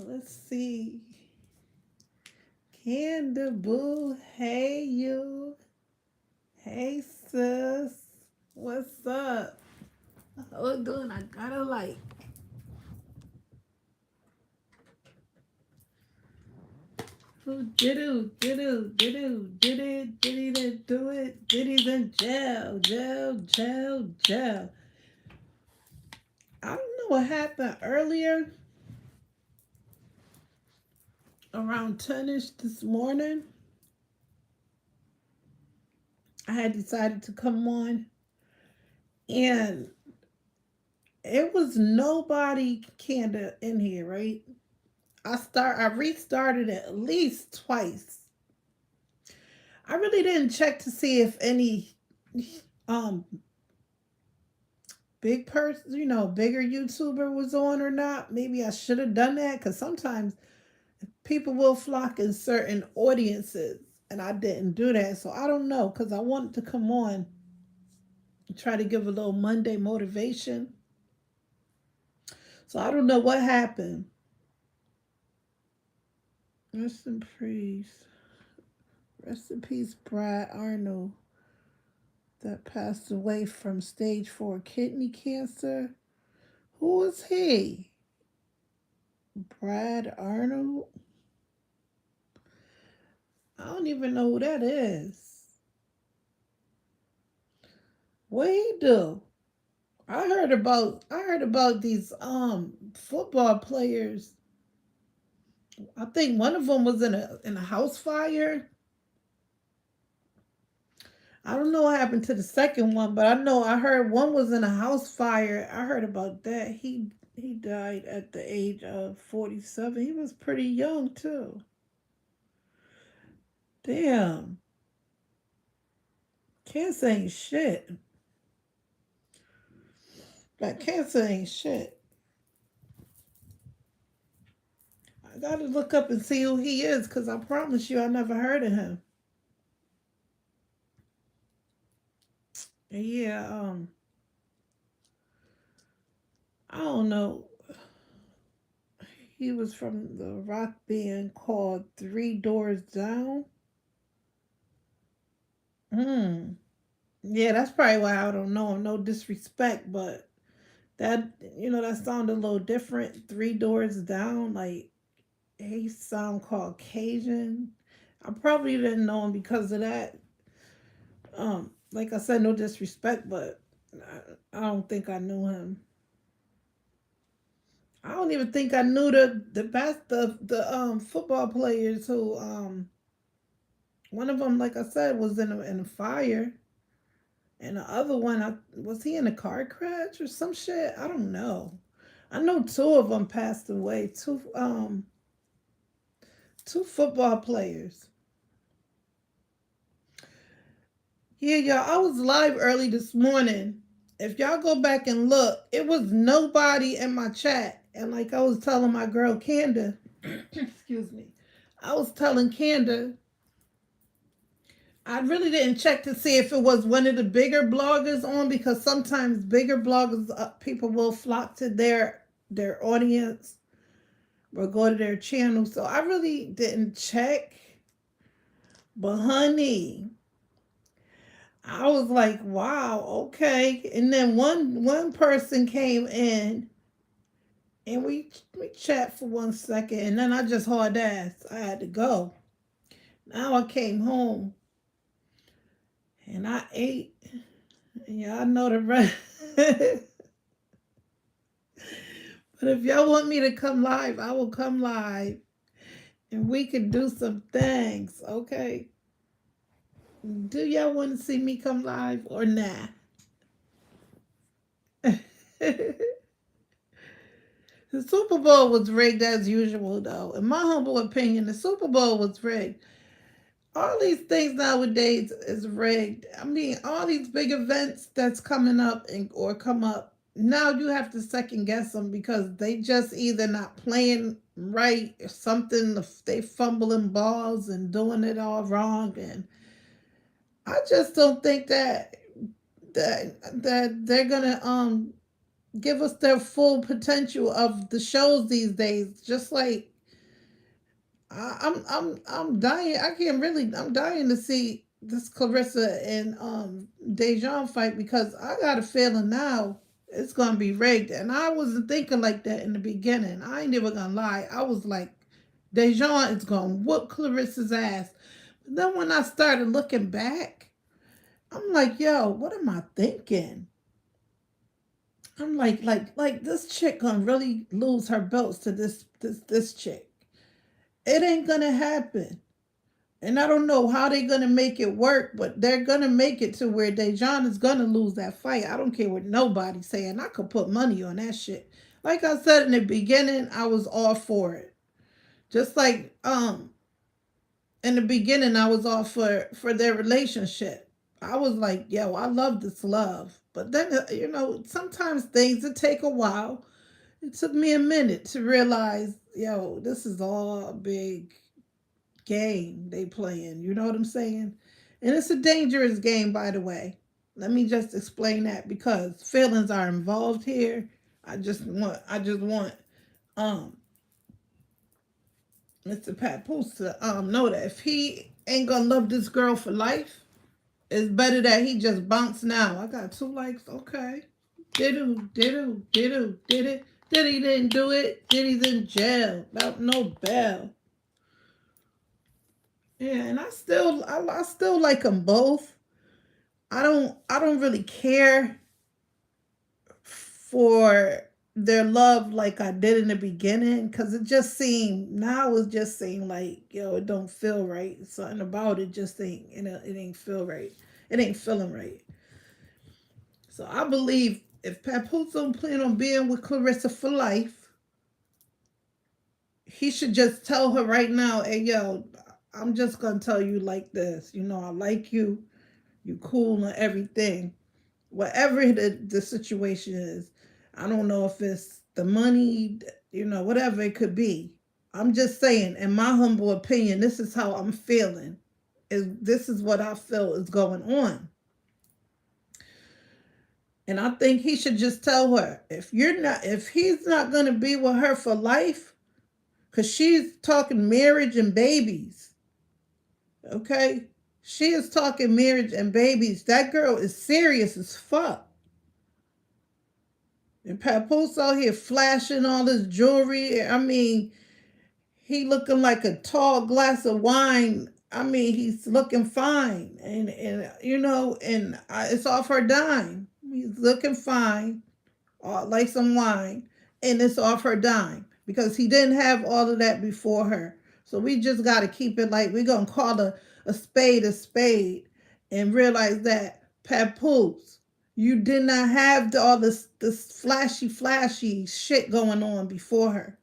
Let's see. Candy Boo, hey you. Hey sis. What's up? How you doing? I gotta like. Who did it? Did it? Did it? Did it? Did he didn't do it? Did he in jail? Jail, jail, jail. I don't know what happened earlier around 10ish this morning. I had decided to come on and it was nobody kinda in here, right? I restarted it at least twice. I really didn't check to see if any um big person, bigger YouTuber was on or not. Maybe I should have done that because sometimes people will flock in certain audiences and I didn't do that. So I don't know because I wanted to come on and try to give a little Monday motivation. So I don't know what happened. Rest in peace. Rest in peace, Brad Arnold, that passed away from stage 4 kidney cancer. Who was he? Brad Arnold? I don't even know who that is. What he do? I heard about these football players. I think one of them was in a house fire. I don't know what happened to the second one, but I know I heard one was in a house fire. I heard about that. He died at the age of 47. He was pretty young too. Damn. Cancer ain't shit. Like cancer ain't shit. I gotta look up and see who he is because I promise you I never heard of him. Yeah, I don't know. He was from the rock band called Three Doors Down. Hmm. Yeah, that's probably why I don't know him. No disrespect, but that sounded a little different. Three Doors Down, like he sound Caucasian. I probably didn't know him because of that. Like I said, no disrespect, but I don't think I knew him. I don't even think I knew the football players who one of them, like I said, was in a fire, and the other one, was he in a car crash or some shit? I don't know. I know two of them passed away. Two football players. Yeah, y'all. I was live early this morning. If y'all go back and look, it was nobody in my chat, and like I was telling my girl Kanda, excuse me, I was telling Kanda I really didn't check to see if it was one of the bigger bloggers on because sometimes bigger bloggers people will flock to their audience or go to their channel. So I really didn't check. But honey, I was like, wow, okay. And then one person came in and we chat for 1 second and then I just hauled ass. I had to go. Now I came home and I ate. Yeah, I know the rest. But if y'all want me to come live, I will come live and we can do some things, okay? Do y'all want to see me come live or nah? The Super Bowl was rigged as usual, though. In my humble opinion, the Super Bowl was rigged. All these things nowadays is rigged. I mean, all these big events that's coming up or come up, now you have to second guess them because they just either not playing right or something. They fumbling balls and doing it all wrong, and I just don't think that they're gonna give us their full potential of the shows these days. Just like I'm dying. I can't really. I'm dying to see this Clarissa and Dejan fight because I got a feeling now it's gonna be rigged. And I wasn't thinking like that in the beginning. I ain't never gonna lie. I was like, Dejan is gonna whoop Clarissa's ass. But then when I started looking back, I'm like, yo, what am I thinking? I'm like this chick gonna really lose her belts to this chick. It ain't gonna happen. And I don't know how they're gonna make it work, but they're gonna make it to where Dejan is gonna lose that fight. I don't care what nobody's saying. I could put money on that shit. Like I said in the beginning, I was all for it. Just like in the beginning, I was all for their relationship. I was like, yo, I love this love. But then sometimes things that take a while. It took me a minute to realize, yo, this is all a big game they playing. You know what I'm saying? And it's a dangerous game, by the way. Let me just explain that because feelings are involved here. I just want um Mr. Papoose to know that if he ain't gonna love this girl for life, it's better that he just bounce now. I got 2 likes. Okay. Did it. Did he didn't do it? Did he's in jail without no bail? Yeah, and I still like them both. I don't really care for their love like I did in the beginning because it just seemed now it just seemed like yo it don't feel right. Something about it just ain't it ain't feel right. It ain't feeling right. So I believe if Papoose don't plan on being with Clarissa for life, he should just tell her right now, hey yo, I'm just gonna tell you like this. I like you. You cool and everything. Whatever the situation is. I don't know if it's the money, whatever it could be. I'm just saying, in my humble opinion, this is how I'm feeling. This is what I feel is going on. And I think he should just tell her if he's not gonna be with her for life, because she's talking marriage and babies. Okay? She is talking marriage and babies. That girl is serious as fuck. And Papoose out here flashing all this jewelry. I mean, he looking like a tall glass of wine. I mean, he's looking fine, and it's off her dime. He's looking fine, like some wine, and it's off her dime because he didn't have all of that before her. So we just got to keep it like we're gonna call a spade, and realize that Papoose, you did not have all this flashy shit going on before her.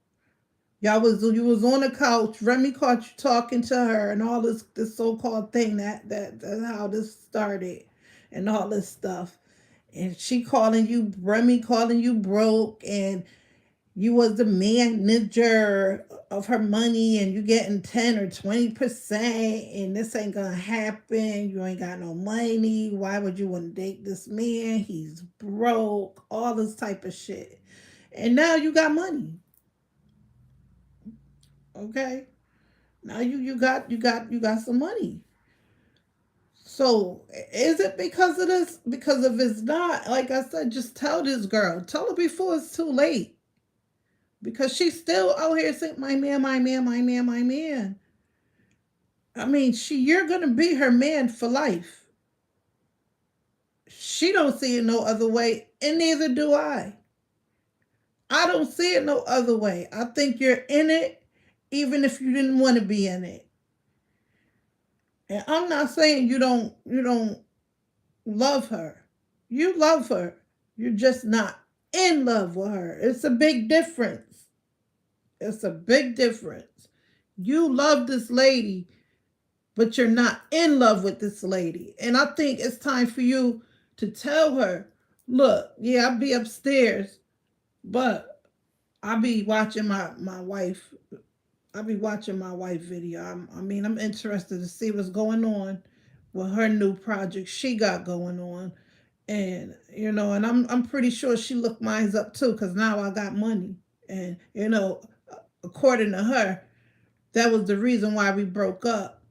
You was on the couch. Remy caught you talking to her, and all this so called thing that's how this started, and all this stuff. And she calling you Remy calling you broke, and you was the manager of her money, and you getting 10 or 20%, and this ain't gonna happen. You ain't got no money. Why would you want to date this man? He's broke. All this type of shit. And now you got money. Okay. Now you got some money. So is it because of this? Because if it's not, like I said, just tell this girl. Tell her before it's too late. Because she's still out here saying, my man, my man, my man, my man. I mean, you're gonna be her man for life. She don't see it no other way, and neither do I. I don't see it no other way. I think you're in it, even if you didn't want to be in it. And I'm not saying you don't love her. You love her. You're just not in love with her. It's a big difference. It's a big difference. You love this lady, but you're not in love with this lady. And I think it's time for you to tell her, look, yeah, I'll be upstairs, but I'll be watching my wife. I'll be watching my wife video. I'm interested to see what's going on with her new project she got going on. And I'm pretty sure she looked mine up too, because now I got money. And according to her, That was the reason why we broke up.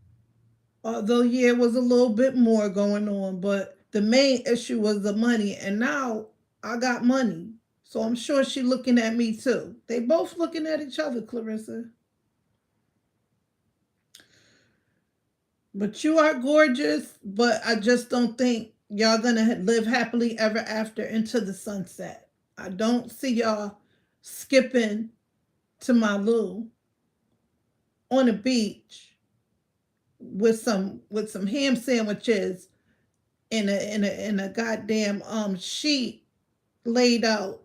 Although, yeah, it was a little bit more going on, but the main issue was the money. And now I got money. So I'm sure she looking at me too. They both looking at each other, Clarissa. But you are gorgeous, but I just don't think y'all gonna live happily ever after into the sunset. I don't see y'all skipping to Malu on a beach with some ham sandwiches in a goddamn sheet laid out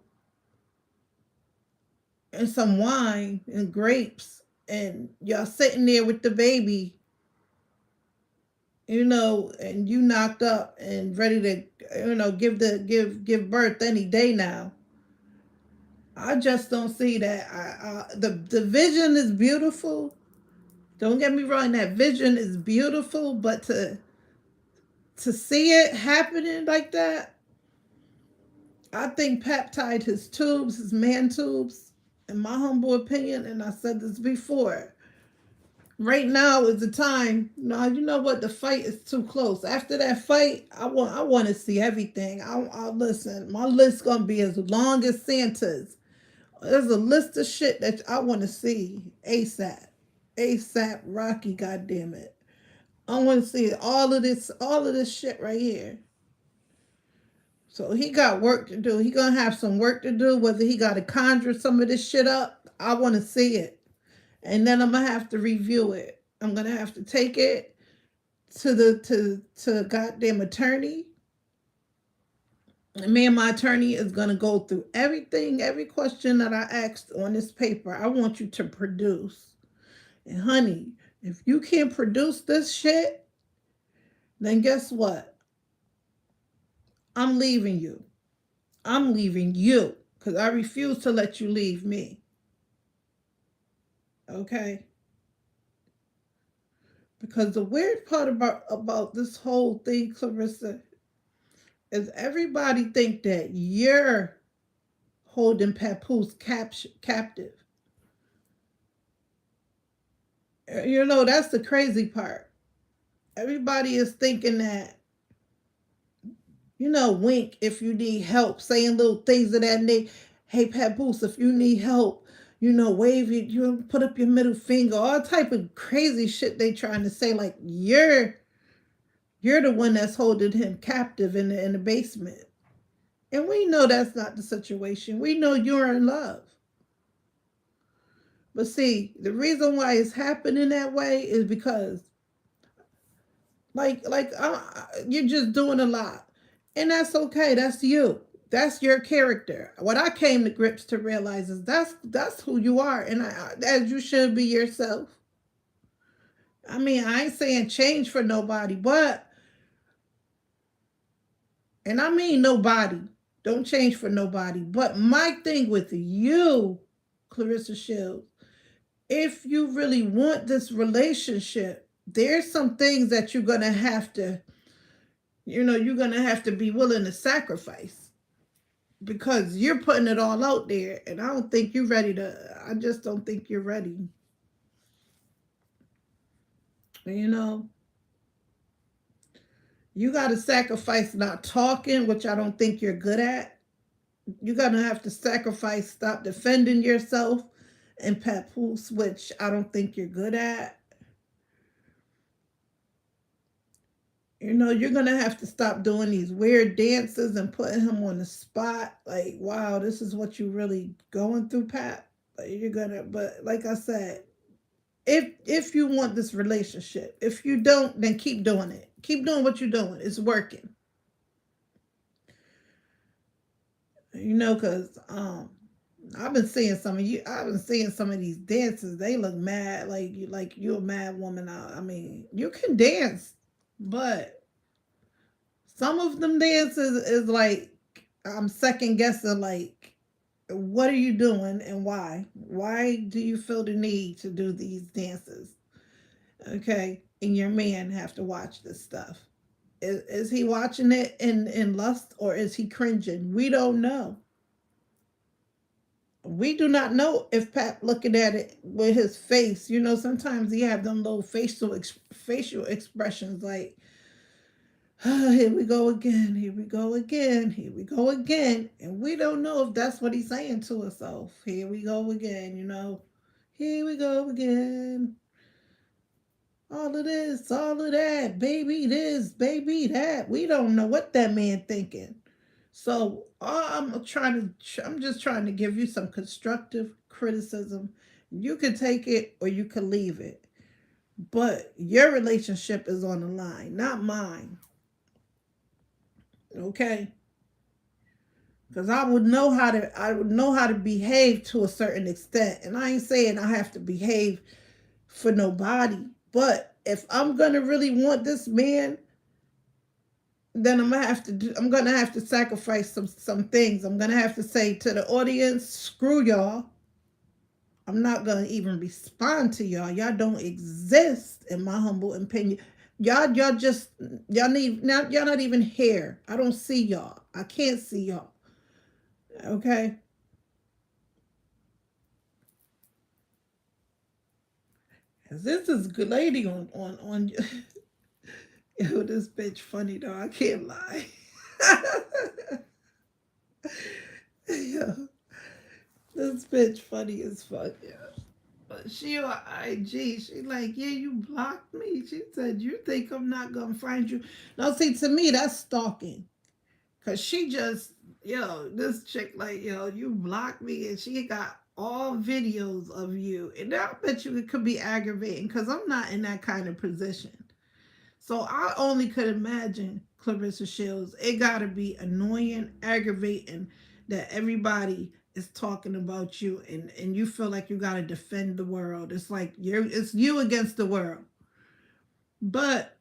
and some wine and grapes and y'all sitting there with the baby, and you knocked up and ready to, give birth any day now. I just don't see that. The vision is beautiful. Don't get me wrong, that vision is beautiful, but to see it happening like that, I think Pap tied his tubes, his man tubes, in my humble opinion, and I said this before. Right now is the time. No, you know what? The fight is too close. After that fight, I want to see everything. I listen. My list gonna be as long as Santa's. There's a list of shit that I want to see ASAP. ASAP Rocky, goddamn it. I want to see all of this shit right here. So he got work to do. He gonna have some work to do. Whether he got to conjure some of this shit up, I want to see it, and then I'm gonna have to review it. I'm gonna have to take it to the goddamn attorney. And me and my attorney is gonna go through everything, every question that I asked on this paper. I want you to produce. And honey, if you can't produce this shit, then guess what? I'm leaving you. I'm leaving you because I refuse to let you leave me. Okay? Because the weird part about this whole thing, Clarissa, is everybody think that you're holding Papoose captive. That's the crazy part. Everybody is thinking that, wink if you need help, saying little things of that nature. Hey, Papoose, if you need help, wave it, you put up your middle finger, all type of crazy shit they trying to say, like you're the one that's holding him captive in the basement. And we know that's not the situation. We know you're in love. But see, the reason why it's happening that way is because you're just doing a lot. And that's okay. That's you. That's your character. What I came to grips to realize is that's who you are, and as you should be yourself. I mean, I ain't saying change for nobody, but, and I mean nobody. Don't change for nobody. But my thing with you, Clarissa Shields, if you really want this relationship, there's some things that you're gonna have to be willing to sacrifice because you're putting it all out there, and I don't think you're ready to. I just don't think you're ready. You know, you got to sacrifice not talking, which I don't think you're good at. You're gonna have to sacrifice stop defending yourself and papoose, which I don't think you're good at. You're gonna have to stop doing these weird dances and putting him on the spot. Like, wow, this is what you really going through, Pat. Like, but like I said, if you want this relationship, if you don't, then keep doing it. Keep doing what you're doing. It's working. Because I've been seeing some of you. I've been seeing some of these dances. They look mad, like you're a mad woman. I mean, you can dance, but some of them dances is like I'm second guessing. Like, what are you doing and why? Why do you feel the need to do these dances? Okay, and your man have to watch this stuff. Is he watching it in lust or is he cringing? We don't know. We do not know if Pat looking at it with his face. You know, sometimes he have them little facial expressions like, "Ah, here we go again, here we go again, here we go again," and we don't know if that's what he's saying to himself. Here we go again, you know. Here we go again. All of this, all of that, baby this, baby that. We don't know what that man thinking. So I'm just trying to give you some constructive criticism. You can take it or you can leave it. But your relationship is on the line, not mine. Okay? Because I would know how to behave to a certain extent. And I ain't saying I have to behave for nobody. But if I'm gonna really want this man, then I'm gonna have to sacrifice some things. I'm gonna have to say to the audience, screw y'all. I'm not gonna even respond to y'all. Y'all don't exist in my humble opinion. Y'all just y'all not even here. I don't see y'all. I can't see y'all. Okay? This is good lady on yo, this bitch funny though. I can't lie. Yo, this bitch funny as fuck, yeah. But she on IG, she like, yeah, you blocked me. She said, you think I'm not gonna find you? Now, see, to me, that's stalking. Cause she just, yo, this chick like, yo, you blocked me, and she got all videos of you, and I bet you it could be aggravating. Cause I'm not in that kind of position. So I only could imagine Clarissa Shields. It gotta be annoying, aggravating that everybody is talking about you and you feel like you gotta defend the world. It's like it's you against the world. But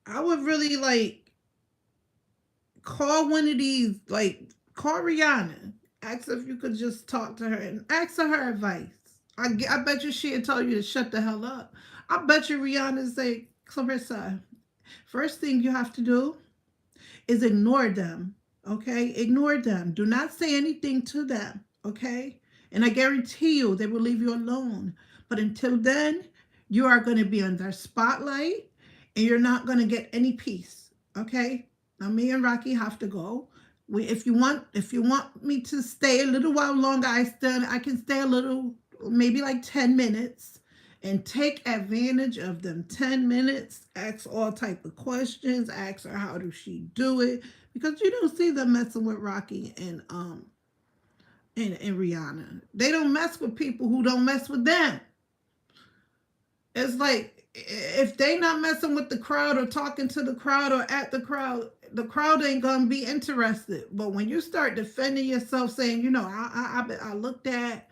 I would really like call one of these, like call Rihanna. Ask her if you could just talk to her and ask her advice. I bet you she'd tell you to shut the hell up. I bet you Rihanna say, Clarissa, first thing you have to do is ignore them. Okay? Ignore them. Do not say anything to them. Okay? And I guarantee you they will leave you alone. But until then, you are going to be under spotlight and you're not going to get any peace. Okay? Now me and Rocky have to go. If you want me to stay a little while longer, I can stay a little, maybe like 10 minutes and take advantage of them 10 minutes. Ask all type of questions. Ask her how does she do it, because you don't see them messing with Rocky and Rihanna. They don't mess with people who don't mess with them. It's like if they not messing with the crowd or talking to the crowd or at the crowd ain't gonna be interested. But when you start defending yourself, saying, you know, I looked at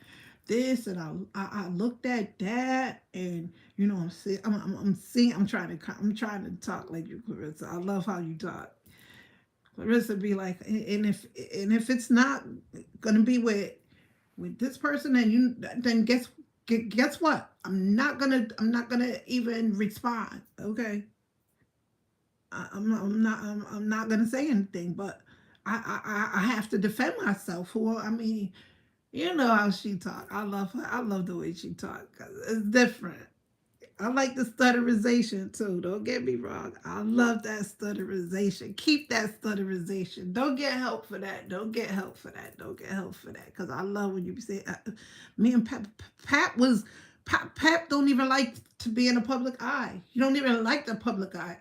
this and I looked at that, and you know, I'm trying to talk like you, Clarissa. I love how you talk. Clarissa be like, and if it's not gonna be with this person, then guess what? I'm not gonna even respond. Okay, I'm not gonna say anything. But I have to defend myself. Who I mean, you know how she talk. I love her. I love the way she talk. It's different. I like the stutterization too. Don't get me wrong. I love that stutterization. Keep that stutterization. Don't get help for that. Don't get help for that. Don't get help for that. Because I love when you say, me and Pat was, Pat don't even like to be in the public eye. You don't even like the public eye.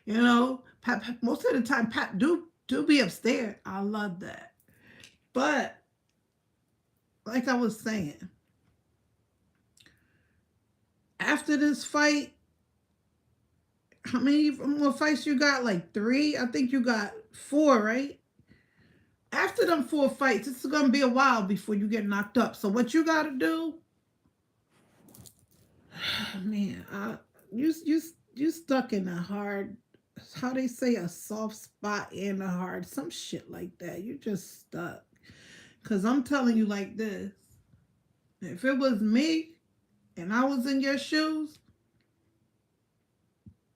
You know, most of the time, Pat do be upstairs. I love that. But like I was saying, after this fight, how many more fights you got? Like three? I think you got four, right? After them four fights, it's gonna be a while before you get knocked up. So what you gotta do, man, you stuck in a hard, how they say, a soft spot in a hard, some shit like that. You just stuck. Cause I'm telling you like this, if it was me and I was in your shoes,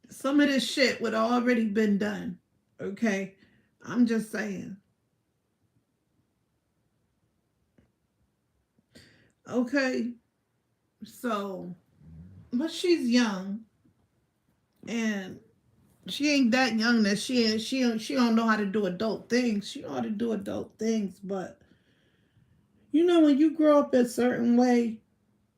some of this shit would have already been done. Okay? I'm just saying. Okay, so but she's young, and she ain't that young that she don't know how to do adult things. She know how to do adult things, but you know when you grow up a certain way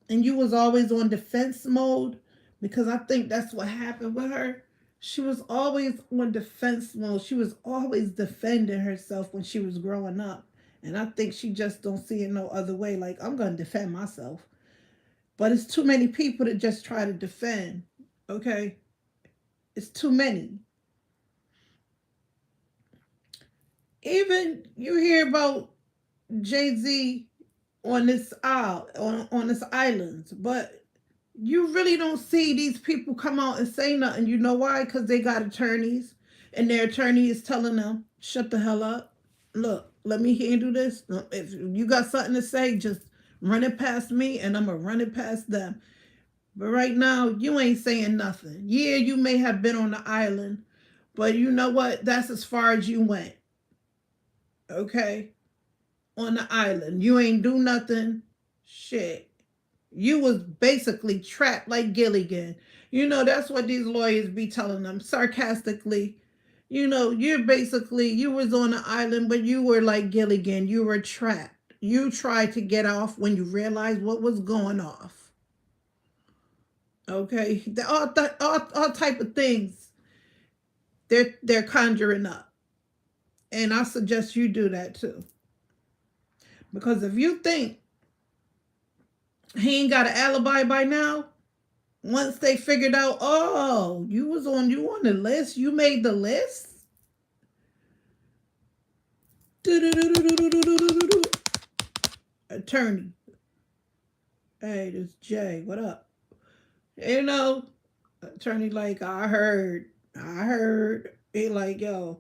and you was always on defense mode, because I think that's what happened with her. She was always on defense mode. She was always defending herself when she was growing up. And I think she just don't see it no other way. Like, I'm gonna defend myself. But it's too many people that just try to defend. Okay? It's too many. Even you hear about Jay-Z on this isle on this island, but you really don't see these people come out and say nothing. You know why? Because they got attorneys, and their attorney is telling them, shut the hell up. Look, let me handle this. If you got something to say, just run it past me, and I'm going to run it past them. But right now, you ain't saying nothing. Yeah, you may have been on the island, but you know what? That's as far as you went. Okay? On the island. You ain't do nothing. Shit. You was basically trapped like Gilligan. You know, that's what these lawyers be telling them sarcastically. You know, you was on an island, but you were like Gilligan. You were trapped. You tried to get off when you realized what was going off. Okay, all type of things they're conjuring up, and I suggest you do that too. Because if you think he ain't got an alibi by now, once they figured out, oh, you on the list, you made the list. Attorney, hey, this Jay, what up? You know, attorney like, I heard. He like, yo,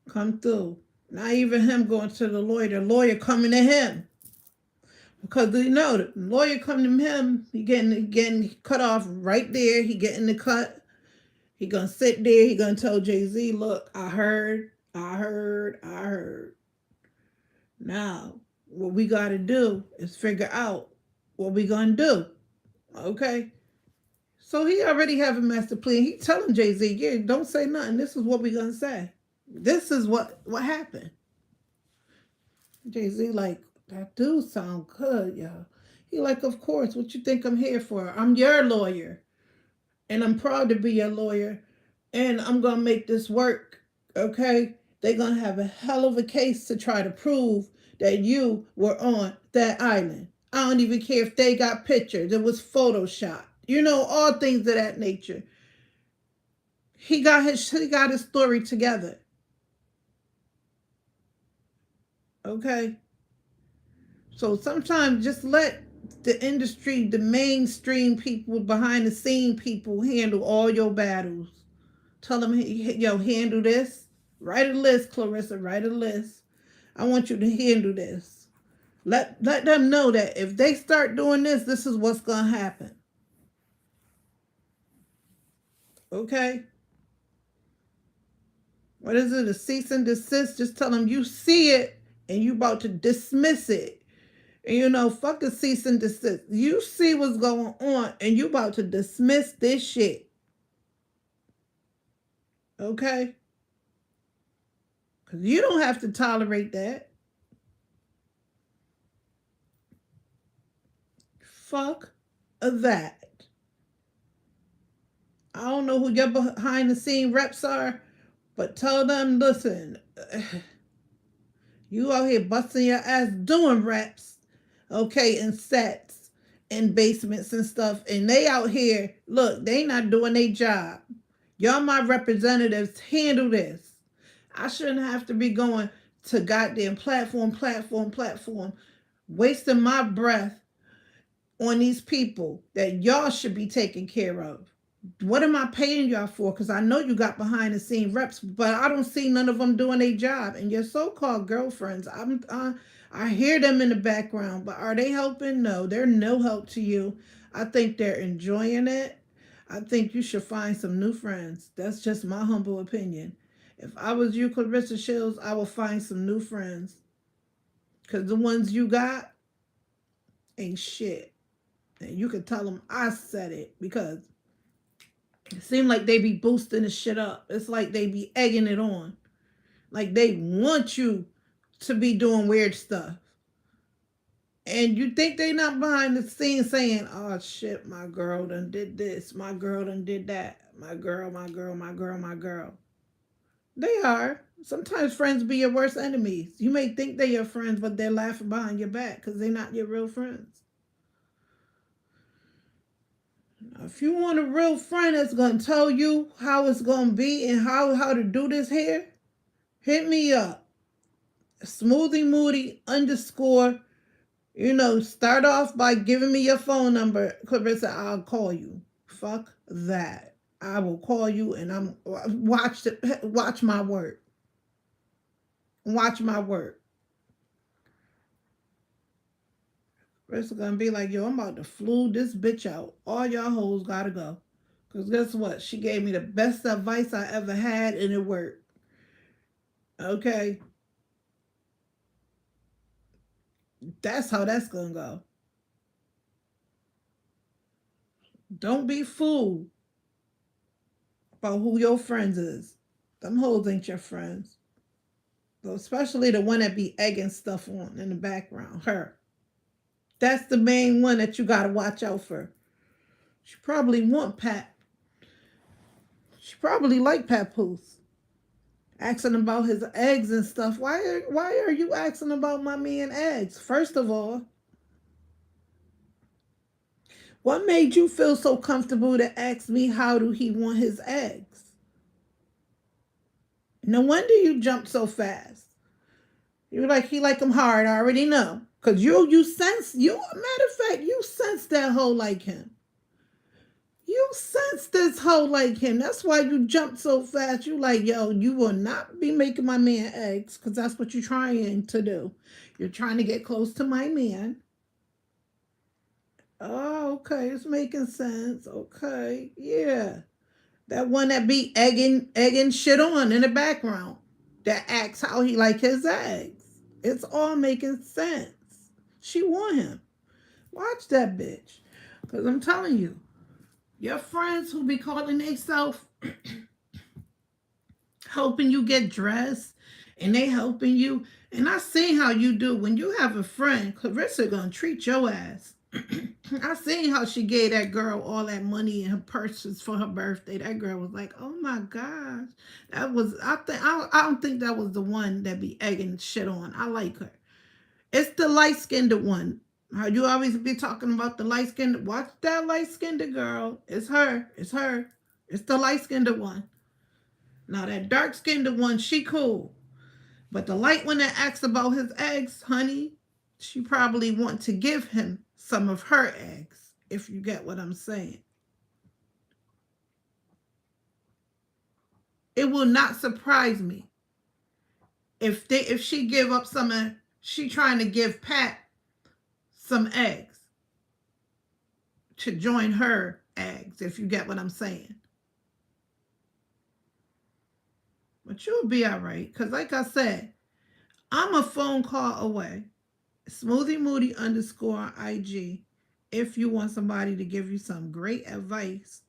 come through. Not even him going to the lawyer coming to him. Because you know the lawyer coming to him, he getting cut off right there. He getting the cut. He gonna sit there. He gonna tell Jay-Z, look, I heard. Now, what we gotta do is figure out what we gonna do. Okay. So he already have a master plan. He telling Jay-Z, yeah, don't say nothing. This is what we gonna say. This is what happened. Jay-Z like, that dude sound good, yo. He like, of course, what you think I'm here for? I'm your lawyer. And I'm proud to be your lawyer. And I'm gonna make this work. Okay? They're gonna have a hell of a case to try to prove that you were on that island. I don't even care if they got pictures. It was Photoshop. You know, all things of that nature. He got his story together. Okay? So sometimes just let the industry, the mainstream people, behind the scene people handle all your battles. Tell them, yo, handle this. Write a list, Clarissa. Write a list. I want you to handle this. Let them know that if they start doing this, this is what's gonna happen. Okay? What is it? A cease and desist? Just tell them you see it and you about to dismiss it. And you know, fuck a cease and desist. You see what's going on and you about to dismiss this shit. Okay? Because you don't have to tolerate that. Fuck that. I don't know who your behind the scene reps are, but tell them, listen, you out here busting your ass doing reps, okay, in sets and basements and stuff, and they out here, look, they not doing their job. Y'all my representatives, handle this. I shouldn't have to be going to goddamn platform, wasting my breath on these people that y'all should be taking care of. What am I paying y'all for? Because I know you got behind the scene reps, but I don't see none of them doing their job. And your so-called girlfriends, I hear them in the background, but are they helping? No, they're no help to you. I think they're enjoying it. I think you should find some new friends. That's just my humble opinion. If I was you, Clarissa Shields, I would find some new friends. Because the ones you got, ain't shit. And you can tell them I said it because it seems like they be boosting the shit up. It's like they be egging it on. Like they want you to be doing weird stuff. And you think they not behind the scenes saying, oh shit, my girl done did this, my girl done did that. My girl, my girl, my girl, my girl. They are. Sometimes friends be your worst enemies. You may think they're your friends, but they're laughing behind your back because they're not your real friends. If you want a real friend that's going to tell you how it's going to be and how to do this here, hit me up. Smoothie Moody underscore. Start off by giving me your phone number. Clarissa, I'll call you. Fuck that. I will call you and watch my work. Watch my work. Clarissa gonna be like, yo, I'm about to flew this bitch out. All y'all hoes gotta go. Cause guess what? She gave me the best advice I ever had and it worked. Okay. That's how that's gonna go. Don't be fooled about who your friends is. Them hoes ain't your friends. So especially the one that be egging stuff on in the background. Her. That's the main one that you gotta watch out for. She probably want Pat. She probably like Papoose. Asking about his eggs and stuff. Why are you asking about my man eggs? First of all, what made you feel so comfortable to ask me how do he want his eggs? No wonder you jumped so fast. You're like, he like them hard. I already know. Cause you sense matter of fact, you sense that hoe like him. You sense this hoe like him. That's why you jumped so fast. You like, yo, you will not be making my man eggs because that's what you're trying to do. You're trying to get close to my man. Oh, okay. It's making sense. Okay. Yeah. That one that be egging shit on in the background. That acts how he like his eggs. It's all making sense. She want him. Watch that bitch. Because I'm telling you, your friends who be calling themselves helping you get dressed and they helping you. And I seen how you do when you have a friend, Clarissa gonna treat your ass. I seen how she gave that girl all that money in her purses for her birthday. That girl was like, "Oh my gosh, that was." I don't think that was the one that be egging shit on. I like her. It's the light skinned one. How you always be talking about the light skinned? Watch that light skinned girl. It's her. It's her. It's the light skinned one. Now that dark skinned one, she cool. But the light one that asks about his eggs, honey, she probably want to give him some of her eggs, if you get what I'm saying. It will not surprise me if she give up some of, she trying to give Pat some eggs to join her eggs, if you get what I'm saying. But you'll be all right. Because like I said, I'm a phone call away. Smoothie Moody underscore IG. If you want somebody to give you some great advice.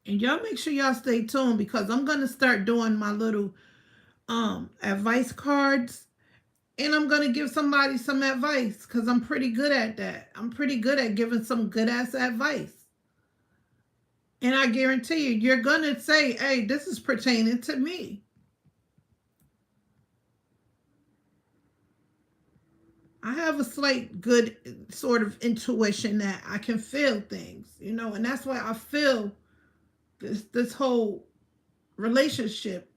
And y'all make sure y'all stay tuned because I'm going to start doing my little advice cards. And I'm going to give somebody some advice because I'm pretty good at that. I'm pretty good at giving some good ass advice. And I guarantee you, you're going to say, hey, this is pertaining to me. I have a slight good sort of intuition that I can feel things, and that's why I feel this whole relationship.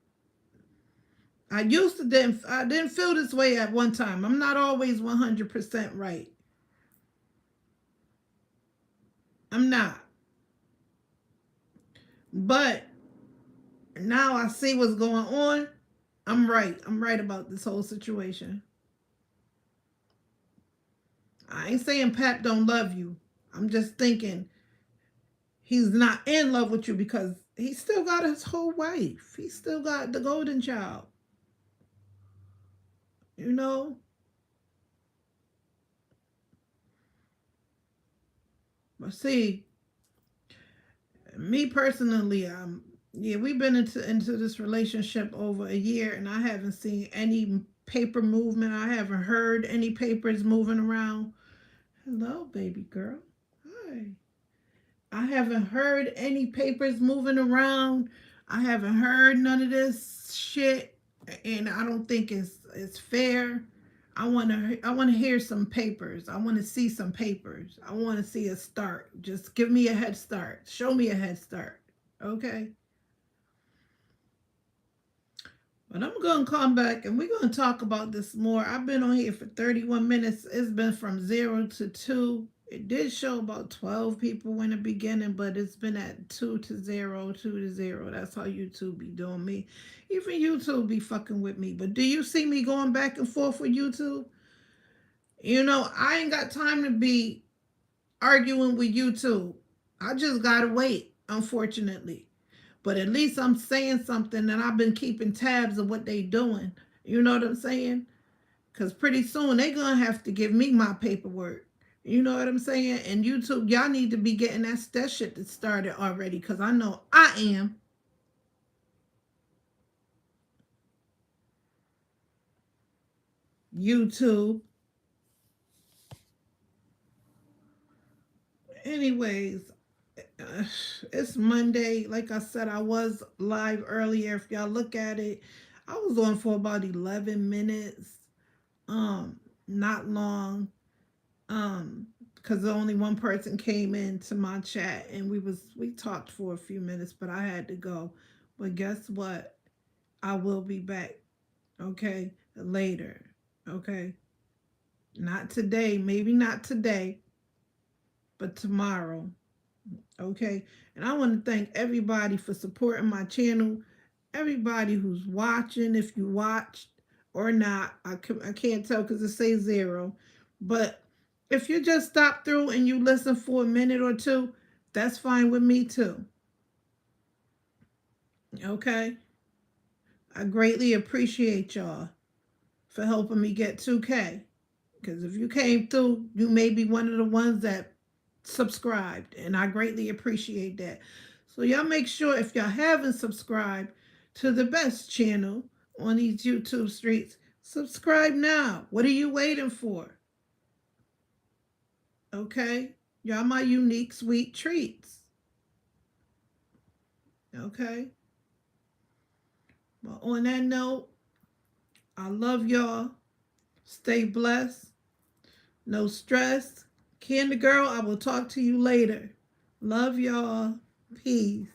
I didn't feel this way at one time. I'm not always 100% right. I'm not. But now I see what's going on. I'm right. I'm right about this whole situation. I ain't saying Pat don't love you. I'm just thinking he's not in love with you because he still got his whole wife. He still got the golden child. You know? But see, me personally, yeah, we've been into this relationship over a year, and I haven't seen any paper movement. I haven't heard any papers moving around. Hello, baby girl. Hi. I haven't heard any papers moving around. I haven't heard none of this shit, and I don't think it's fair. I want to hear some papers. I want to see some papers. I want to see a start. Just give me a head start. Show me a head start. Okay? But I'm going to come back and we're going to talk about this more. I've been on here for 31 minutes. It's been from 0 to 2. It did show about 12 people in the beginning, but it's been at 2 to 0, 2 to 0. That's how YouTube be doing me. Even YouTube be fucking with me. But do you see me going back and forth with YouTube? You know, I ain't got time to be arguing with YouTube. I just got to wait, unfortunately. But at least I'm saying something and I've been keeping tabs of what they doing. You know what I'm saying? Because pretty soon they going to have to give me my paperwork. You know what I'm saying? And YouTube, y'all need to be getting that shit that started already because I know I am. YouTube. Anyways, it's Monday. Like I said, I was live earlier. If y'all look at it, I was on for about 11 minutes. Not long. Because only one person came into my chat and we talked for a few minutes, but I had to go. But guess what? I will be back. Okay, later. Okay, not today. Maybe not today, but tomorrow. Okay, and I want to thank everybody for supporting my channel. Everybody who's watching, if you watched or not, I can't tell because it says 0. But if you just stop through and you listen for a minute or two, that's fine with me too. Okay? I greatly appreciate y'all for helping me get 2K. Because if you came through, you may be one of the ones that subscribed, and I greatly appreciate that. So y'all make sure if y'all haven't subscribed to the best channel on these YouTube streets, subscribe now. What are you waiting for? Okay? Y'all my unique sweet treats. Okay? Well, on that note, I love y'all. Stay blessed. No stress. Candy girl, I will talk to you later. Love y'all. Peace.